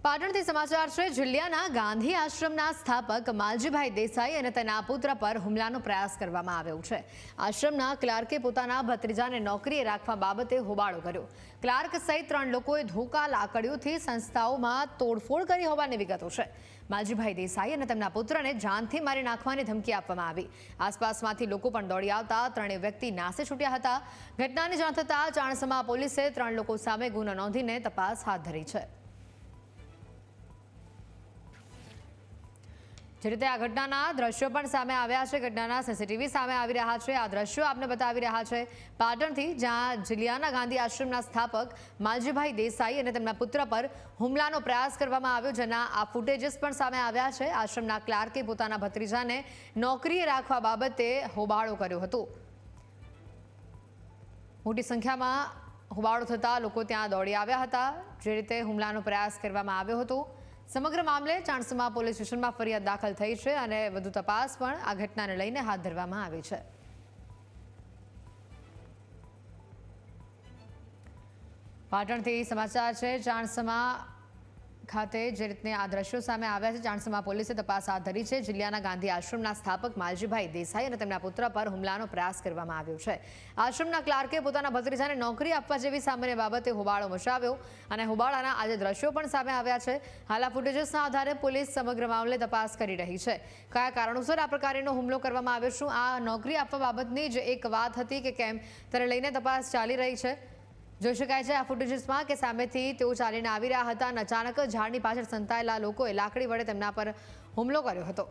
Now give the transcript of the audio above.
પાટણથી સમાચાર છે। જિલ્લાના ગાંધી આશ્રમના સ્થાપક માલજીભાઈ દેસાઈ અને તેના પુત્ર પર હુમલાનો પ્રયાસ કરવામાં આવ્યો છે। આશ્રમના ક્લાર્કે પોતાના ભત્રીજાને નોકરીએ રાખવા બાબતે હોબાળો કર્યો। ક્લાર્ક સહિત 3 લોકોએ ધોકા લાકડીઓથી સંસ્થાઓમાં તોડફોડ કરી હોવાની વિગતો છે। માલજીભાઈ દેસાઈ અને તેમના પુત્રને જાનથી મારી નાખવાની ધમકી આપવામાં આવી। આસપાસમાંથી લોકો પણ દોડી આવતા ત્રણેય વ્યક્તિ નાસે છૂટ્યા હતા। ઘટનાની જાણ થતાં ચાણસમા પોલીસે 3 લોકો સામે ગુનો નોંધીને તપાસ હાથ ધરી છે। જે રીતે આ ઘટનાના દ્રશ્યો પણ સામે આવ્યા છે। ઘટનાના સીસીટીવી સામે આવી રહ્યા છે। આ દ્રશ્યો આપને બતાવી રહ્યા છે પાટણથી, જ્યાં જિલ્લાના ગાંધી આશ્રમના સ્થાપક માલજીભાઈ દેસાઈ અને તેમના પુત્ર પર હુમલાનો પ્રયાસ કરવામાં આવ્યો, જેના આ ફૂટેજીસ પણ સામે આવ્યા છે। આશ્રમના ક્લાર્કે પોતાના ભત્રીજાને નોકરીએ રાખવા બાબતે હોબાળો કર્યો હતો। મોટી સંખ્યામાં હોબાળો થતા લોકો ત્યાં દોડી આવ્યા હતા। જે રીતે હુમલાનો પ્રયાસ કરવામાં આવ્યો હતો, સમગ્ર મામલે ચાણસમા પોલીસ સ્ટેશનમાં ફરિયાદ દાખલ થઈ છે અને વધુ તપાસ પણ આ ઘટનાને લઈને હાથ ધરવામાં આવી છે। પાટણથી સમાચાર છે। ચાણસમા ખાતે જે રીતે આ દ્રશ્યો સામે આવ્યા છે, ચાણસમા પોલીસે તપાસ હાથ ધરી છે। જિલ્લાના ગાંધી આશ્રમના સ્થાપક માલજીભાઈ દેસાઈ અને તેમના પુત્ર પર હુમલાનો પ્રયાસ કરવામાં આવ્યો છે। આશ્રમના ક્લાર્કે પોતાના ભત્રીજાને નોકરી આપવા જેવી સામાન્ય બાબતે હોબાળો મચાવ્યો અને હોબાળાના આજે દ્રશ્યો પણ સામે આવ્યા છે। હાલ આ ફૂટેજીસના આધારે પોલીસ સમગ્ર મામલે તપાસ કરી રહી છે। કયા કારણોસર આ પ્રકારનો હુમલો કરવામાં આવ્યો, શું આ નોકરી આપવા બાબતની જ એક વાત હતી કે કેમ, તેને લઈને તપાસ ચાલી રહી છે। જોઈ શકાય છે આ ફૂટેજીસમાં કે સામેથી તેઓ ચાલીને આવી રહ્યા હતા અને અચાનક ઝાડની પાછળ સંતાયેલા લોકોએ લાકડી વડે તેમના પર હુમલો કર્યો હતો।